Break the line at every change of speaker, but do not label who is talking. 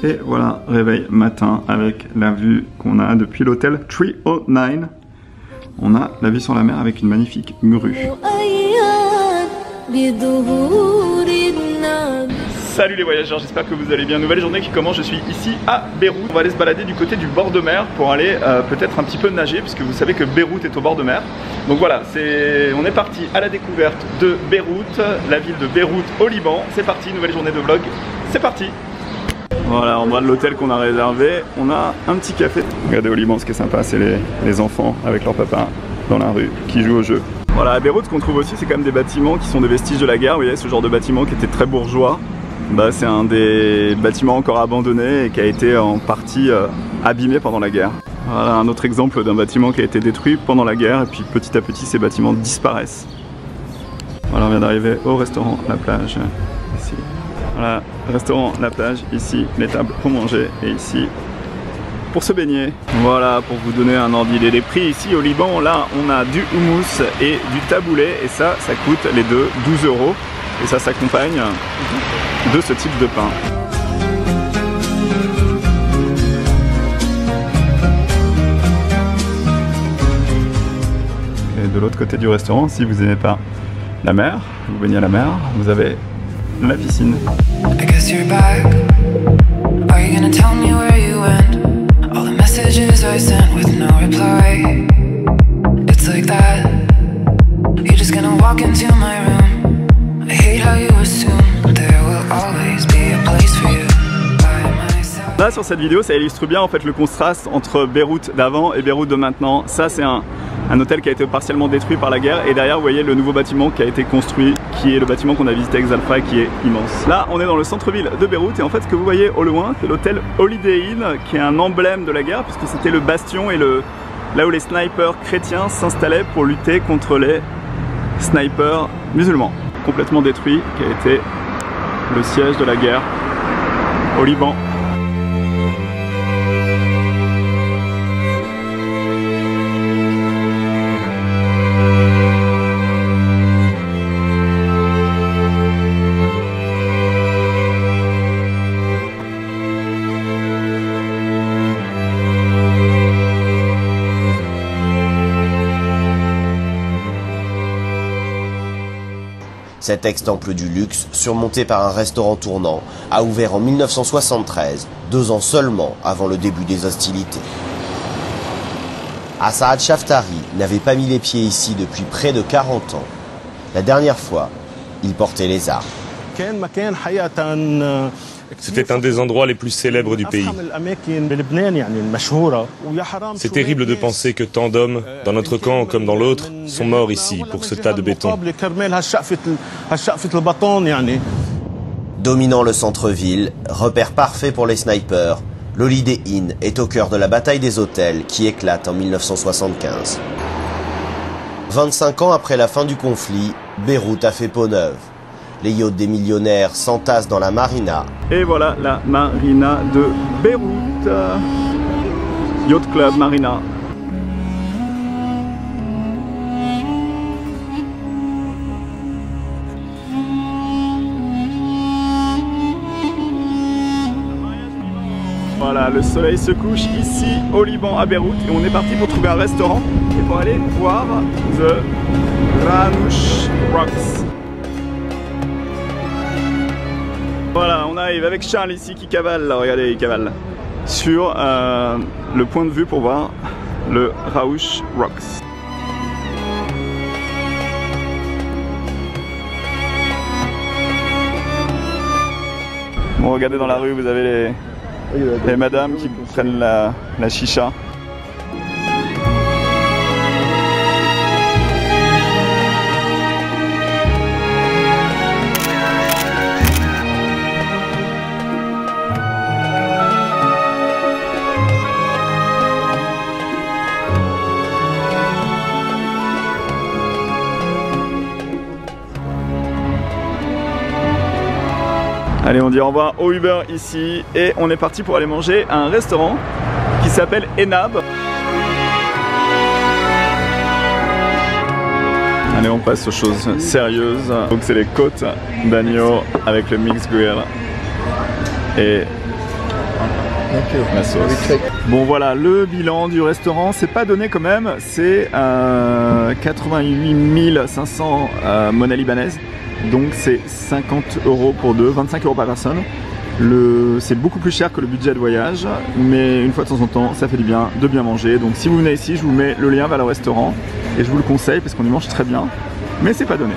Et voilà, réveil matin avec la vue qu'on a depuis l'hôtel 309. On a la vue sur la mer avec une magnifique murue. Salut les voyageurs, j'espère que vous allez bien. Nouvelle journée qui commence, je suis ici à Beyrouth. On va aller se balader du côté du bord de mer pour aller peut-être un petit peu nager, puisque vous savez que Beyrouth est au bord de mer. Donc voilà, on est parti à la découverte de Beyrouth, la ville de Beyrouth au Liban. C'est parti, nouvelle journée de vlog, c'est parti. Voilà, en bas de l'hôtel qu'on a réservé, on a un petit café. Regardez au Liban, ce qui est sympa, c'est les enfants avec leur papa dans la rue qui jouent au jeu. Voilà, à Beyrouth, ce qu'on trouve aussi, c'est quand même des bâtiments qui sont des vestiges de la guerre. Vous voyez, ce genre de bâtiment qui était très bourgeois. Bah, c'est un des bâtiments encore abandonnés et qui a été en partie abîmé pendant la guerre. Voilà un autre exemple d'un bâtiment qui a été détruit pendant la guerre et puis petit à petit ces bâtiments disparaissent. Voilà, on vient d'arriver au restaurant La Plage, ici. Voilà, restaurant La Plage, ici les tables pour manger et ici pour se baigner. Voilà, pour vous donner un ordre d'idée des prix, ici au Liban, là on a du houmous et du taboulé et ça coûte les deux 12 € et ça s'accompagne de ce type de pain. Et de l'autre côté du restaurant, si vous n'aimez pas la mer, vous baignez à la mer, vous avez la piscine. Là sur cette vidéo ça illustre bien en fait le contraste entre Beyrouth d'avant et Beyrouth de maintenant. Ça c'est un hôtel qui a été partiellement détruit par la guerre et derrière vous voyez le nouveau bâtiment qui a été construit, qui est le bâtiment qu'on a visité avec Zalfa qui est immense. Là on est dans le centre-ville de Beyrouth et en fait ce que vous voyez au loin c'est l'hôtel Holiday Inn qui est un emblème de la guerre puisque c'était le bastion et là où les snipers chrétiens s'installaient pour lutter contre les snipers musulmans. Complètement détruit, qui a été le siège de la guerre au Liban.
Cet ex-temple du luxe, surmonté par un restaurant tournant, a ouvert en 1973, 2 ans seulement avant le début des hostilités. Assaad Chaftari n'avait pas mis les pieds ici depuis près de 40 ans. La dernière fois, il portait les armes.
C'était un des endroits les plus célèbres du pays. C'est terrible de penser que tant d'hommes, dans notre camp comme dans l'autre, sont morts ici pour ce tas de béton.
Dominant le centre-ville, repère parfait pour les snipers, l'Holiday Inn est au cœur de la bataille des hôtels qui éclate en 1975. 25 ans après la fin du conflit, Beyrouth a fait peau neuve. Les yachts des millionnaires s'entassent dans la marina.
Et voilà la marina de Beyrouth. Yacht Club Marina. Voilà, le soleil se couche ici au Liban à Beyrouth et on est parti pour trouver un restaurant et pour aller voir The Raouch Rocks. Voilà, on arrive avec Charles ici qui cavale, là, regardez, il cavale sur le point de vue pour voir le Raouch Rocks. Bon, regardez dans la rue, vous avez les madames qui prennent la chicha. Allez, on dit au revoir au Uber ici et on est parti pour aller manger à un restaurant qui s'appelle Enab. Allez, on passe aux choses sérieuses. Donc c'est les côtes d'agneau avec le mix grill et La sauce. Bon voilà, le bilan du restaurant, c'est pas donné quand même, c'est 88 500 monnaies libanaises, donc c'est 50 € pour deux, 25 € par personne. C'est beaucoup plus cher que le budget de voyage, mais une fois de temps en temps, ça fait du bien de bien manger. Donc si vous venez ici, je vous mets le lien vers le restaurant et je vous le conseille parce qu'on y mange très bien, mais c'est pas donné.